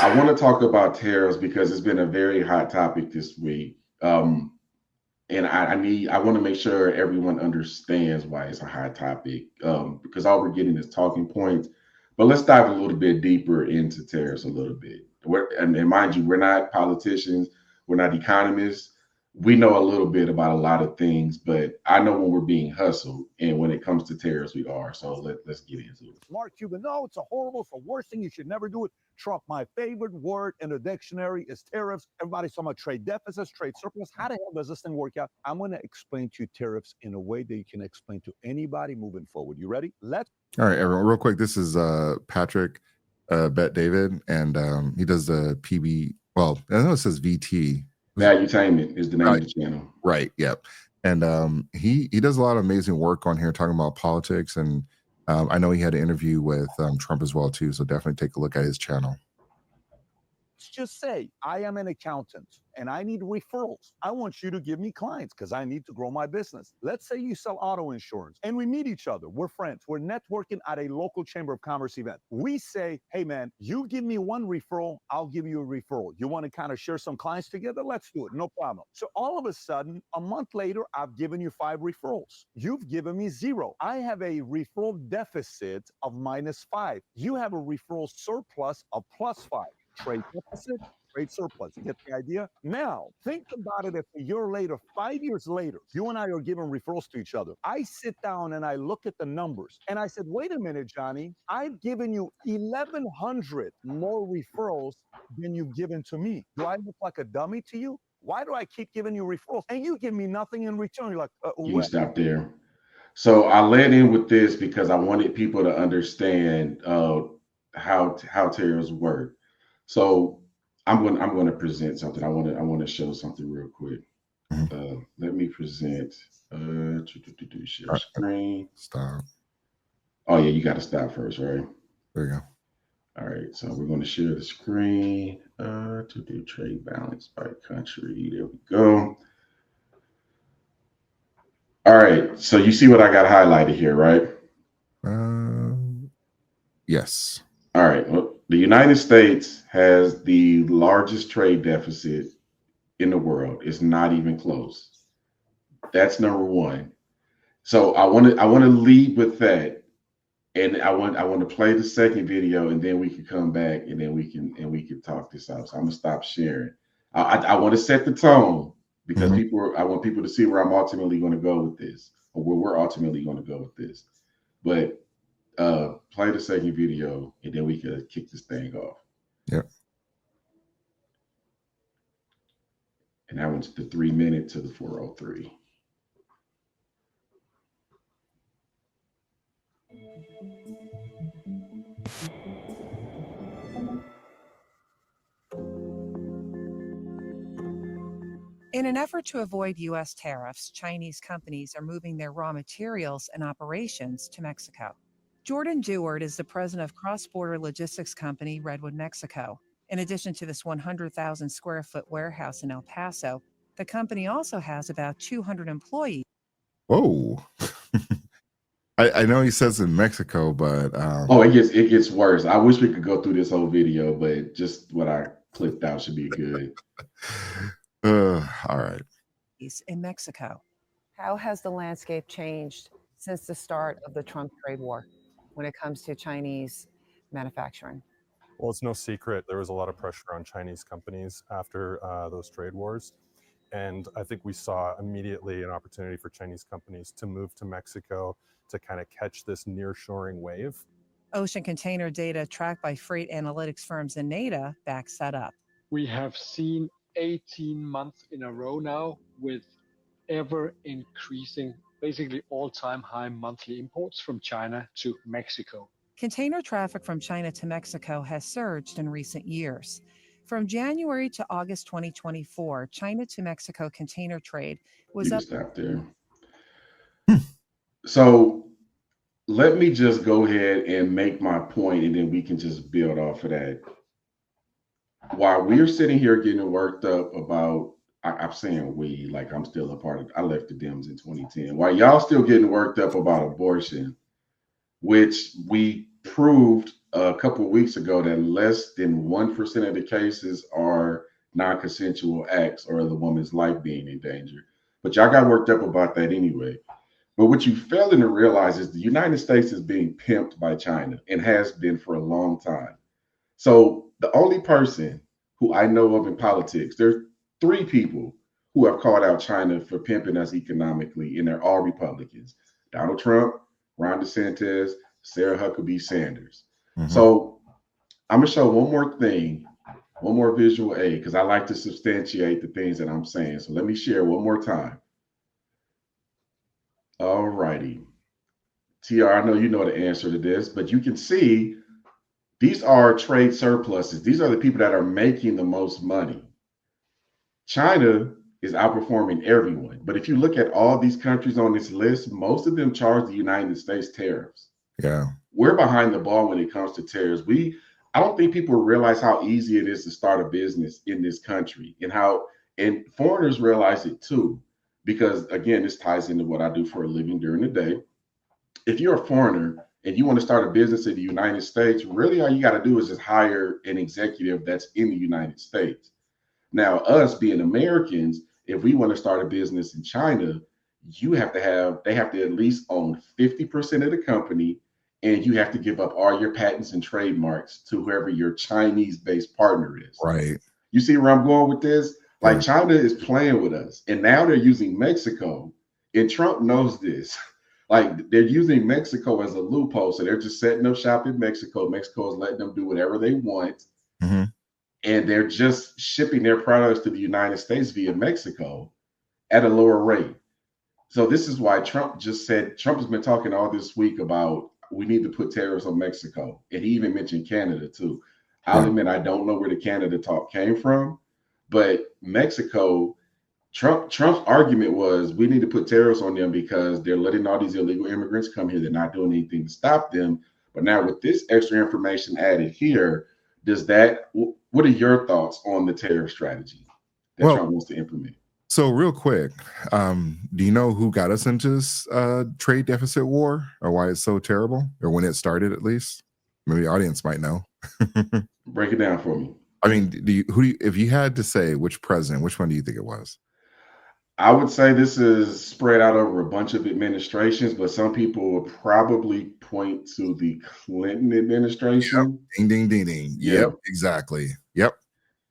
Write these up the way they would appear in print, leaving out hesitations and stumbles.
I want to talk about tariffs because it's been a very hot topic this week. And I want to make sure everyone understands why it's a hot topic, because all we're getting is talking points. But let's dive a little bit deeper into tariffs a little bit. And mind you, we're not politicians, we're not economists. We know a little bit about a lot of things, but I know when we're being hustled, and when it comes to tariffs, we are. So let's get into it. Mark Cuban, no, it's a horrible, it's the worst thing. You should never do it. Trump, my favorite word in the dictionary is tariffs. Everybody's talking about trade deficits, trade surplus. How the hell does this thing work out? I'm going to explain to you tariffs in a way that you can explain to anybody moving forward. You ready? Let's. All right, everyone, real quick. This is Patrick Bet David, and he does the PB. Well, I know it says VT. Valuetainment is the name of the channel. Right. Yep. And he does a lot of amazing work on here talking about politics, and I know he had an interview with Trump as well too. So definitely take a look at his channel. Let's just say I am an accountant and I need referrals. I want you to give me clients because I need to grow my business. Let's say you sell auto insurance and we meet each other. We're friends. We're networking at a local Chamber of Commerce event. We say, hey, man, you give me one referral, I'll give you a referral. You want to kind of share some clients together? Let's do it. No problem. So all of a sudden, a month later, I've given you 5 referrals. You've given me 0. I have a referral deficit of -5. You have a referral surplus of +5. Trade deficit, trade surplus. You get the idea? Now, think about it if a year later, 5 years later, you and I are giving referrals to each other. I sit down and I look at the numbers and I said, wait a minute, Johnny, I've given you 1,100 more referrals than you've given to me. Do I look like a dummy to you? Why do I keep giving you referrals? And you give me nothing in return. You're like, you can stop there. So I led in with this because I wanted people to understand how tariffs work. So I'm going to present something. I want to show something real quick. Let me present. Share screen. Stop. Oh yeah, you got to stop first, right? There you go. All right, so we're going to share the screen to do trade balance by country. There we go. All right, so you see what I got highlighted here, right? Yes. All right. Well, the United States has the largest trade deficit in the world. It's not even close. That's number one. So I want to lead with that, and I want to play the second video, and then we can come back, and then we can talk this out. So I'm gonna stop sharing. I want to set the tone because I want people to see where I'm ultimately going to go with this, or where we're ultimately going to go with this. But play the second video, and then we could kick this thing off. Yep. And that one's the 3 minute to the 403. In an effort to avoid U.S. tariffs, Chinese companies are moving their raw materials and operations to Mexico. Jordan Dewart is the president of cross-border logistics company Redwood, Mexico. In addition to this 100,000 square foot warehouse in El Paso, the company also has about 200 employees. Whoa. I know he says in Mexico, but it gets worse. I wish we could go through this whole video, but just what I clipped out should be good. All right. In Mexico. How has the landscape changed since the start of the Trump trade war when it comes to Chinese manufacturing? Well, it's no secret there was a lot of pressure on Chinese companies after those trade wars. And I think we saw immediately an opportunity for Chinese companies to move to Mexico to kind of catch this nearshoring wave. Ocean container data tracked by freight analytics firms and NADA backs that up. We have seen 18 months in a row now with ever increasing, basically all-time high monthly imports from China to Mexico. Container traffic from China to Mexico has surged in recent years. From January to August 2024, China to Mexico container trade was up. Stop there. So let me just go ahead and make my point, and then we can just build off of that. While we're sitting here getting worked up about, I'm saying we, like I'm still a part of, I left the Dems in 2010. While y'all still getting worked up about abortion, which we proved a couple of weeks ago that less than 1% of the cases are non-consensual acts or the woman's life being in danger. But y'all got worked up about that anyway. But what you failing to realize is the United States is being pimped by China and has been for a long time. So the only person who I know of in politics, there's three people who have called out China for pimping us economically, and they're all Republicans: Donald Trump, Ron DeSantis, Sarah Huckabee Sanders. Mhm. So I'm gonna show one more thing, one more visual aid, because I like to substantiate the things that I'm saying. So let me share one more time. All righty. TR, I know you know the answer to this, but you can see these are trade surpluses. These are the people that are making the most money. China is outperforming everyone. But if you look at all these countries on this list, most of them charge the United States tariffs. Yeah. We're behind the ball when it comes to tariffs. I don't think people realize how easy it is to start a business in this country, and foreigners realize it too. Because again, this ties into what I do for a living during the day. If you're a foreigner and you want to start a business in the United States, really all you got to do is just hire an executive that's in the United States. Now, us being Americans, if we want to start a business in China, they have to at least own 50% of the company, and you have to give up all your patents and trademarks to whoever your Chinese-based partner is. Right. You see where I'm going with this? Like Yeah. China is playing with us, and now they're using Mexico, and Trump knows this. Like they're using Mexico as a loophole, so they're just setting up shop in Mexico. Mexico is letting them do whatever they want, hmm and they're just shipping their products to the United States via Mexico at a lower rate. So this is why Trump has been talking all this week about we need to put tariffs on Mexico, and he even mentioned Canada too. I'll Yeah. admit I don't know where the Canada talk came from, but Mexico, Trump's argument was we need to put tariffs on them because they're letting all these illegal immigrants come here. They're not doing anything to stop them. But now with this extra information added here, what are your thoughts on the tariff strategy that Well, Trump wants to implement? so real quick, do you know who got us into this trade deficit war, or why it's so terrible, or when it started at least? Maybe the audience might know. Break it down for me. I mean, if you had to say which president, which one do you think it was? I would say this is spread out over a bunch of administrations, but some people would probably point to the Clinton administration. Ding, ding, ding, ding. Yeah. Yep, exactly. Yep.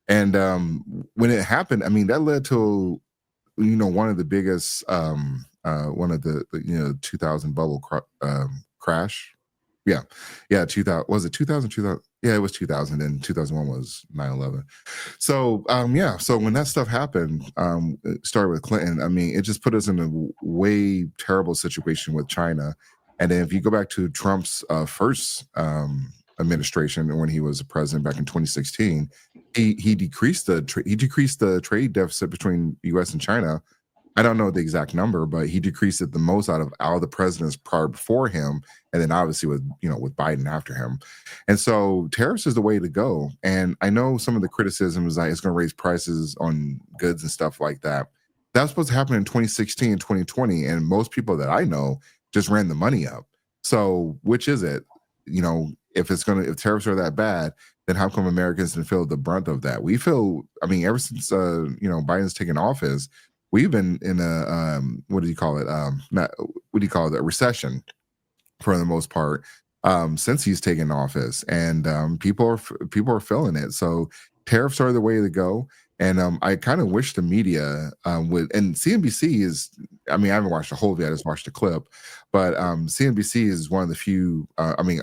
And when it happened, I mean, that led to one of the biggest one of the 2000 bubble crash. Yeah 2000, was it 2000? Yeah, it was 2000, and 2001 was 9/11. So so when that stuff happened, it started with Clinton. I mean, it just put us in a way terrible situation with China. And then if you go back to Trump's first administration, when he was president back in 2016, he decreased the trade deficit between U.S. and China. I don't know the exact number, but he decreased it the most out of all the presidents prior before him, and then obviously with Biden after him. And so tariffs is the way to go. And I know some of the criticism is that it's going to raise prices on goods and stuff like that. That's supposed to happen in 2016 and 2020, and most people that I know just ran the money up. So which is it? If tariffs are that bad, then how come Americans didn't feel the brunt of that? Ever since Biden's taken office, we've been in a what do you call it? A recession for the most part since he's taken office, and people are feeling it. So tariffs are the way to go. And I kind of wish the media would. And CNBC is. I mean, I haven't watched the whole video. I just watched a clip. But CNBC is one of the few.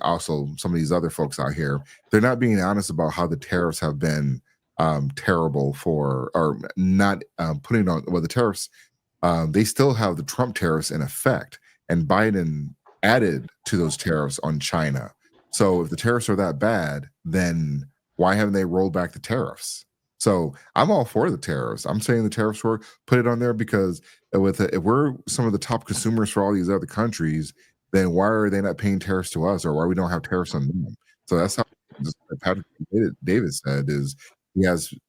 Also some of these other folks out here, they're not being honest about how the tariffs have been terrible for, or not putting on. Well, the tariffs, they still have the Trump tariffs in effect, and Biden added to those tariffs on China. So if the tariffs are that bad, then why haven't they rolled back the tariffs? So I'm all for the tariffs. I'm saying the tariffs were put it on there because if we're some of the top consumers for all these other countries, then why are they not paying tariffs to us, or why we don't have tariffs on them? So that's how Patrick David said is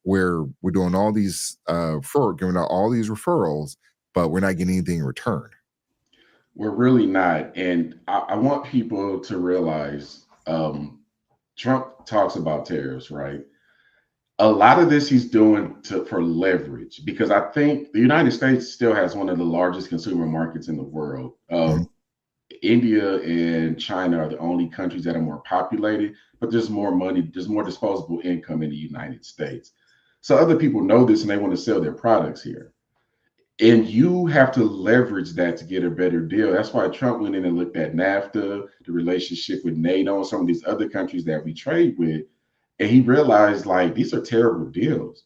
we're doing all these giving out all these referrals, but we're not getting anything in return. We're really not. And I want people to realize Trump talks about tariffs, right? A lot of this he's doing for leverage because I think the United States still has one of the largest consumer markets in the world. Mhm. India and China are the only countries that are more populated, but there's more money, there's more disposable income in the United States. So other people know this and they want to sell their products here. And you have to leverage that to get a better deal. That's why Trump went in and looked at NAFTA, the relationship with NATO, and some of these other countries that we trade with. And he realized like these are terrible deals.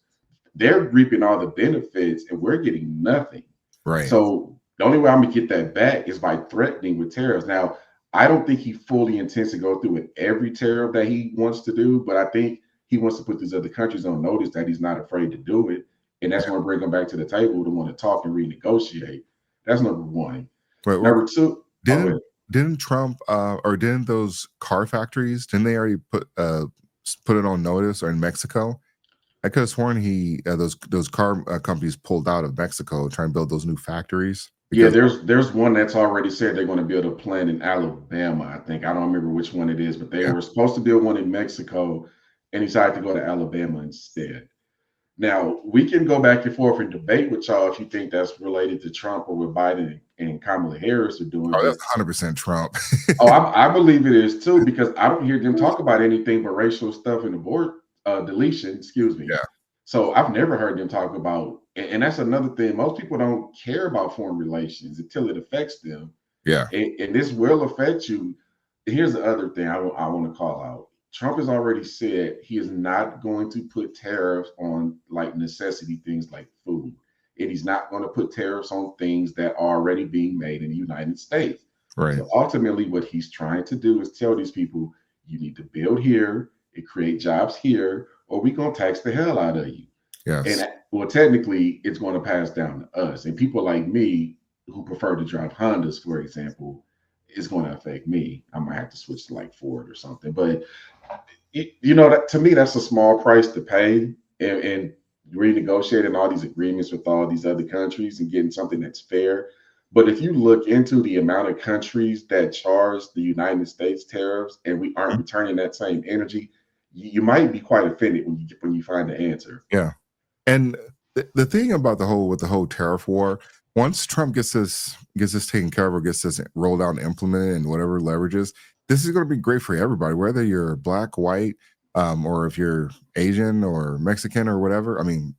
They're reaping all the benefits and we're getting nothing. Right. So the only way I'm gonna get that back is by threatening with tariffs. Now, I don't think he fully intends to go through with every tariff that he wants to do, but I think he wants to put these other countries on notice that he's not afraid to do it. And that's going to bring them back to the table to want to talk and renegotiate. That's number one. But Number two, didn't Trump or didn't those car factories, didn't they already put it on notice or in Mexico? I could have sworn those car companies pulled out of Mexico trying to build those new factories. Yeah, there's one that's already said they're going to build a plant in Alabama. I think I don't remember which one it is, but they were supposed to build one in Mexico and decided to go to Alabama instead. Now we can go back and forth and debate with y'all if you think that's related to Trump or what Biden and Kamala Harris are doing. Oh, that's 100% Trump. I believe it is too because I don't hear them talk about anything but racial stuff and deletion. Excuse me. Yeah. So I've never heard them talk about, and that's another thing. Most people don't care about foreign relations until it affects them. Yeah. And this will affect you. Here's the other thing I want to call out. Trump has already said he is not going to put tariffs on like necessity things like food. And he's not going to put tariffs on things that are already being made in the United States. Right. So ultimately, what he's trying to do is tell these people, you need to build here and create jobs here, or we're going to tax the hell out of you. Yes. And well, technically, it's going to pass down to us. And people like me who prefer to drive Hondas, for example, it's going to affect me. I might have to switch to like Ford or something. But to me, that's a small price to pay, and renegotiating all these agreements with all these other countries and getting something that's fair. But if you look into the amount of countries that charge the United States tariffs and we aren't returning that same energy, you might be quite offended when you find the answer. Yeah. And the thing about the whole tariff war, once Trump gets this taken care of or gets this rolled out and implemented and whatever leverages, this is going to be great for everybody, whether you're black, white, or if you're Asian or Mexican or whatever. I mean,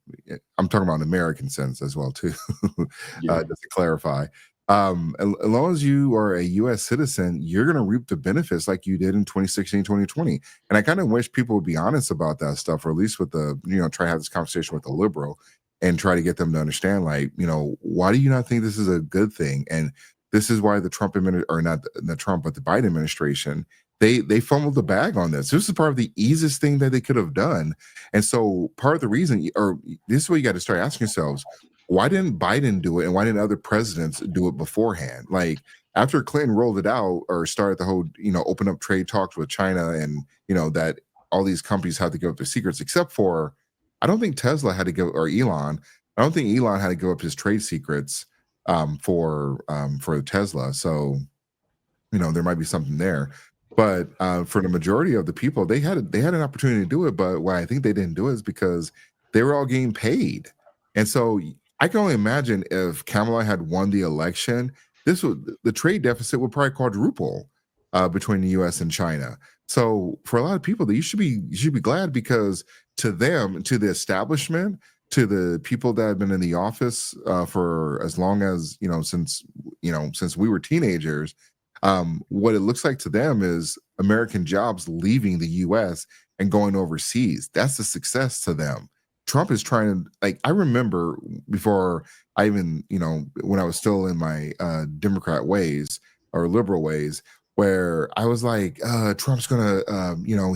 I'm talking about an American sense as well too, just to clarify. As long as you are a U.S. citizen, you're going to reap the benefits like you did in 2016, 2020. And I kind of wish people would be honest about that stuff, or at least with try to have this conversation with the liberal and try to get them to understand, like, why do you not think this is a good thing? And this is why the Trump or not the Trump, but the Biden administration, they fumbled the bag on this. This is part of the easiest thing that they could have done. And so part of the reason, or this is what you got to start asking yourselves, why didn't Biden do it and why didn't other presidents do it beforehand? Like after Clinton rolled it out or started the whole, open up trade talks with China and, that all these companies had to give up their secrets, except for, I don't think Tesla had to go, or Elon. I don't think Elon had to give up his trade secrets for Tesla. So, there might be something there. But for the majority of the people, they had an opportunity to do it. But why I think they didn't do it is because they were all getting paid. And so I can only imagine if Kamala had won the election, the trade deficit would probably quadruple between the U.S. and China. So for a lot of people, you should be glad, because to them, to the establishment, to the people that have been in the office for as long as since we were teenagers, what it looks like to them is American jobs leaving the U.S. and going overseas. That's a success to them. Trump is trying to, I remember before I even, when I was still in my Democrat ways or liberal ways, where I was like, Trump's gonna,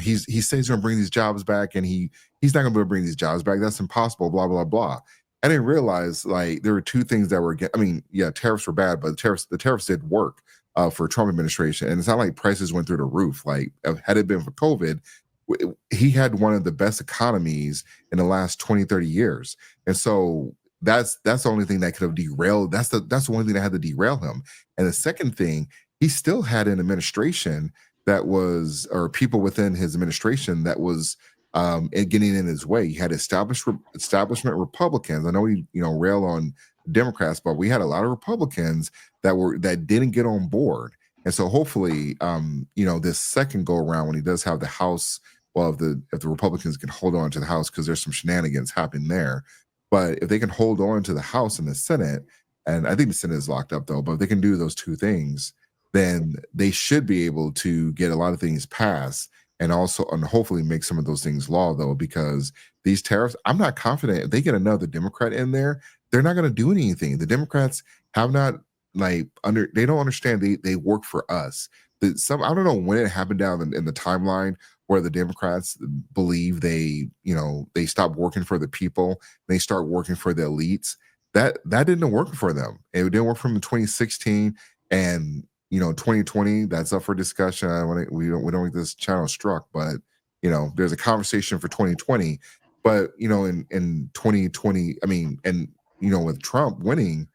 he says he's gonna bring these jobs back, and he's not gonna be able to bring these jobs back. That's impossible. Blah blah blah. I didn't realize there were two things that were. I mean, yeah, tariffs were bad, but the tariffs did work for Trump administration, and it's not like prices went through the roof. Like had it been for COVID, he had one of the best economies in the last 20, 30 years. And so that's the only thing that could have derailed. That's the only thing that had to derail him. And the second thing, he still had an administration that was, or people within his administration that was getting in his way. He had establishment Republicans. I know we, rail on Democrats, but we had a lot of Republicans that didn't get on board. And so hopefully, this second go around when he does have the House, well, if the Republicans can hold on to the House, because there's some shenanigans happening there. But if they can hold on to the House and the Senate, and I think the Senate is locked up though, but if they can do those two things, then they should be able to get a lot of things passed, and hopefully make some of those things law though, because these tariffs, I'm not confident if they get another Democrat in there, they're not going to do anything. The Democrats have not they don't understand they work for us. I don't know when it happened down in the timeline where the Democrats believe they stop working for the people, they start working for the elites. That didn't work for them. It didn't work from 2016 and 2020. That's up for discussion. We don't get this channel struck, but there's a conversation for 2020. But in 2020, with Trump winning,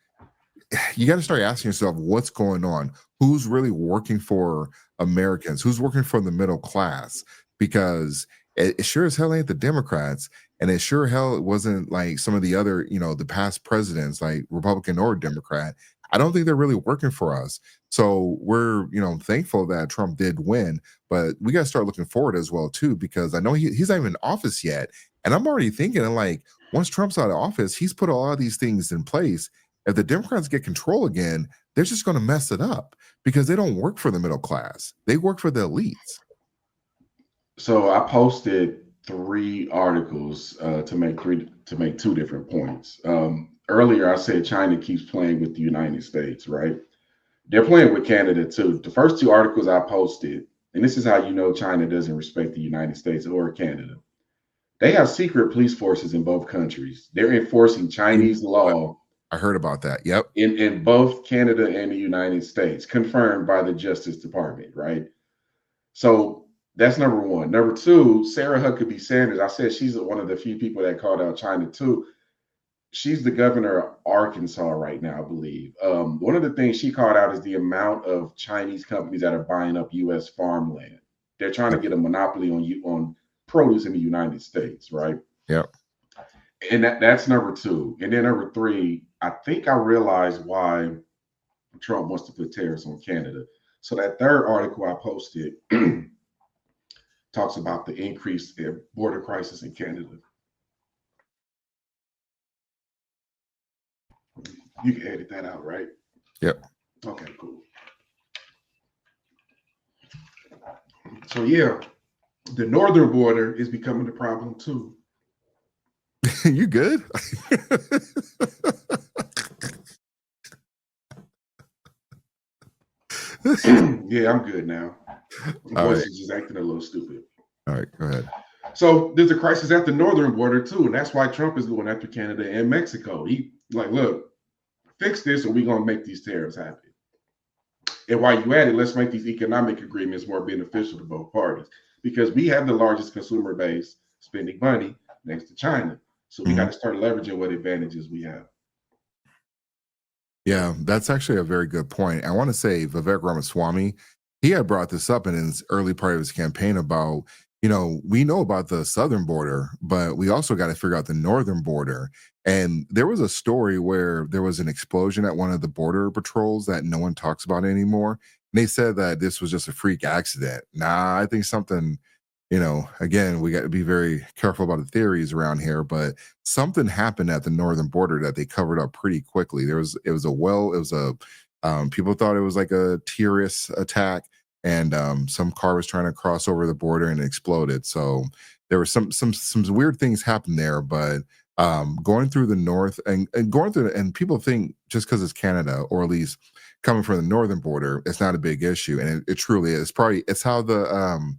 you got to start asking yourself what's going on. Who's really working for Americans? Who's working for the middle class? Because it sure as hell ain't the Democrats, and it sure hell it wasn't like some of the other, the past presidents, like Republican or Democrat. I don't think they're really working for us. So we're, thankful that Trump did win, but we got to start looking forward as well too, because I know he's not even in office yet, and I'm already thinking like once Trump's out of office, he's put a lot of these things in place. If the Democrats get control again, they're just going to mess it up because they don't work for the middle class. They work for the elites. So I posted 3 articles to make 2 different points. Earlier, I said China keeps playing with the United States, right? They're playing with Canada too. The first 2 articles I posted, and this is how you know China doesn't respect the United States or Canada. They have secret police forces in both countries. They're enforcing Chinese law. I heard about that. Yep. In both Canada and the United States, confirmed by the Justice Department, right? So that's number one. Number 2, Sarah Huckabee Sanders. I said she's one of the few people that called out China too. She's the governor of Arkansas right now, I believe. One of the things she called out is the amount of Chinese companies that are buying up U.S. farmland. They're trying to get a monopoly on produce in the United States, right? Yep. And that's number 2. And then number 3, I think I realized why Trump wants to put tariffs on Canada. So that 3rd article I posted talks about the increased border crisis in Canada. You can edit that out, right? Yep. Okay, cool. So yeah, the northern border is becoming the problem too. You good? Yeah, I'm good now. My voice is just acting a little stupid. All right, go ahead. So there's a crisis at the northern border too, and that's why Trump is going after Canada and Mexico. He like, look, fix this, or we're gonna make these tariffs happen. And while you at it, let's make these economic agreements more beneficial to both parties, because we have the largest consumer base spending money next to China. So we got to start leveraging what advantages we have. Yeah, that's actually a very good point. I want to say Vivek Ramaswamy, he had brought this up in his early part of his campaign about, we know about the southern border, but we also got to figure out the northern border. And there was a story where there was an explosion at one of the border patrols that no one talks about anymore. And they said that this was just a freak accident. Nah, I think something, again, we got to be very careful about the theories around here, but something happened at the northern border that they covered up pretty quickly. People thought it was like a terrorist attack, and some car was trying to cross over the border and it exploded. So there were some weird things happened there, but going through the north and going through, and people think just because it's Canada, or at least coming from the northern border, it's not a big issue, and it truly is. It's how the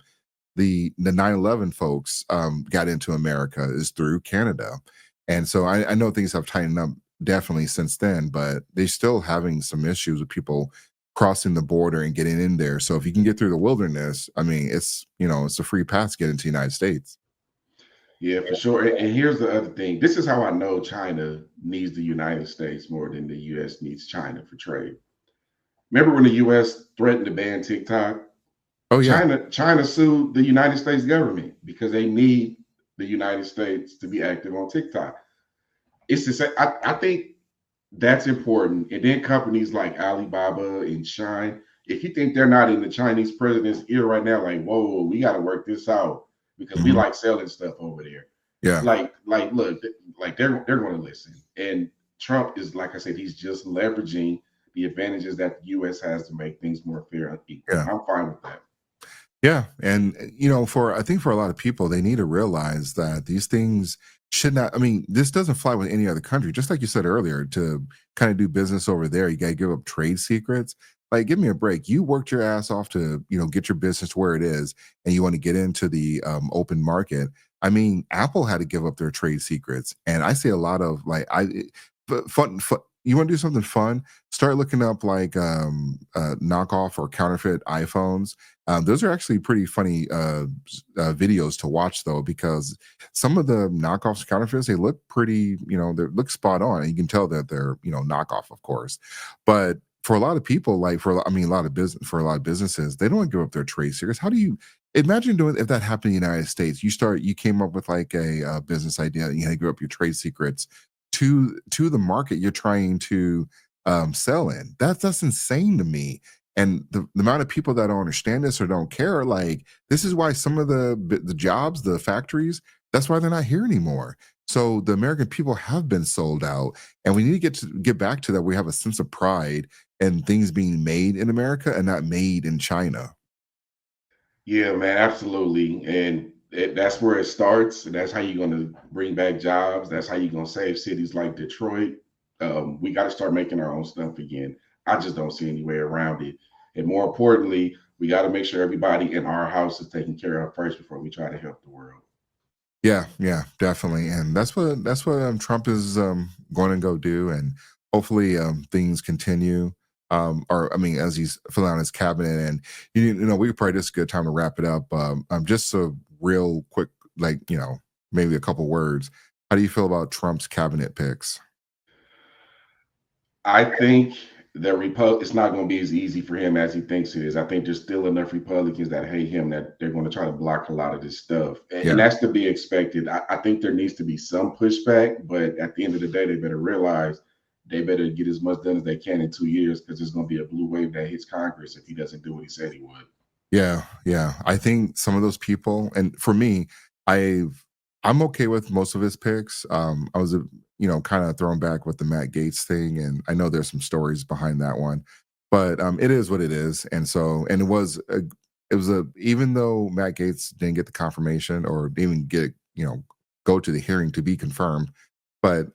9/11 folks got into America is through Canada. And so I know things have tightened up definitely since then, but they're still having some issues with people crossing the border and getting in there. So if you can get through the wilderness, it's a free pass to get into the United States. Yeah, for sure. And here's the other thing. This is how I know China needs the United States more than the U.S. needs China for trade. Remember when the U.S. threatened to ban TikTok? Oh yeah. China sued the United States government because they need the United States to be active on TikTok. It's the same. I think that's important. And then companies like Alibaba and Shine, if you think they're not in the Chinese president's ear right now, like, whoa, we got to work this out because we Mhm. like selling stuff over there. Yeah. Look, like they're going to listen. And Trump is, like I said, he's just leveraging the advantages that the U.S. has to make things more fair and equal. Yeah. And I'm fine with that. Yeah, and I think for a lot of people, they need to realize that these things should not. I mean, this doesn't fly with any other country. Just like you said earlier, to kind of do business over there, you got to give up trade secrets. Like, give me a break. You worked your ass off to get your business where it is, and you want to get into the open market. I mean, Apple had to give up their trade secrets, and I see a lot of like fun. You want to do something fun? Start looking up like knockoff or counterfeit iPhones. Those are actually pretty funny videos to watch, though, because some of the knockoffs, counterfeits, they look pretty, they look spot on, and you can tell that they're, knockoff, of course. But for a lot of people, like a lot of businesses, they don't want to give up their trade secrets. How do you imagine doing if that happened in the United States? You came up with like a business idea, and you had to give up your trade secrets to the market you're trying to sell in. That's insane to me. And the amount of people that don't understand this or don't care, like this is why some of the jobs, the factories, that's why they're not here anymore. So the American people have been sold out, and we need to get back to that. We have a sense of pride and things being made in America and not made in China. Yeah, man, absolutely. And that's where it starts. And that's how you're going to bring back jobs. That's how you're going to save cities like Detroit. We got to start making our own stuff again. I just don't see any way around it. And more importantly, we got to make sure everybody in our house is taken care of first before we try to help the world. Yeah, yeah, definitely, and that's what Trump is going to go do, and hopefully things continue. Or I mean, as he's filling out his cabinet, and we could probably just a good time to wrap it up. Just a real quick, like maybe a couple words. How do you feel about Trump's cabinet picks? I think that it's not going to be as easy for him as he thinks it is. I think there's still enough Republicans that hate him that they're going to try to block a lot of this stuff. And Yeah, that's to be expected. I think there needs to be some pushback, but at the end of the day, they better realize they better get as much done as they can in 2 years because there's going to be a blue wave that hits Congress if he doesn't do what he said he would. yeah, yeah. I think some of those people, and for me, I'm okay with most of his picks. I was kind of thrown back with the Matt Gates thing, and I know there's some stories behind that one, but it is what it is. And so, and it was even though Matt Gates didn't get the confirmation or even get go to the hearing to be confirmed, but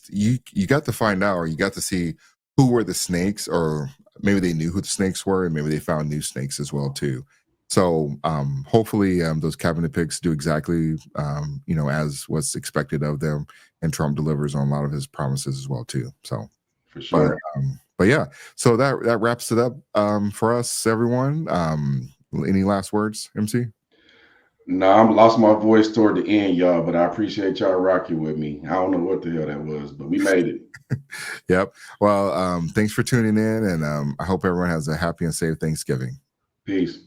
you got to find out, or you got to see who were the snakes, or maybe they knew who the snakes were, and maybe they found new snakes as well too. So hopefully those cabinet picks do exactly as what's expected of them, and Trump delivers on a lot of his promises as well too. So, For but sure. but yeah, so that wraps it up for us, everyone. Any last words, MC? No, I'm lost my voice toward the end, y'all, but I appreciate y'all rocking with me. I don't know what the hell that was, but we made it. Yep. Well, thanks for tuning in, and I hope everyone has a happy and safe Thanksgiving. Peace.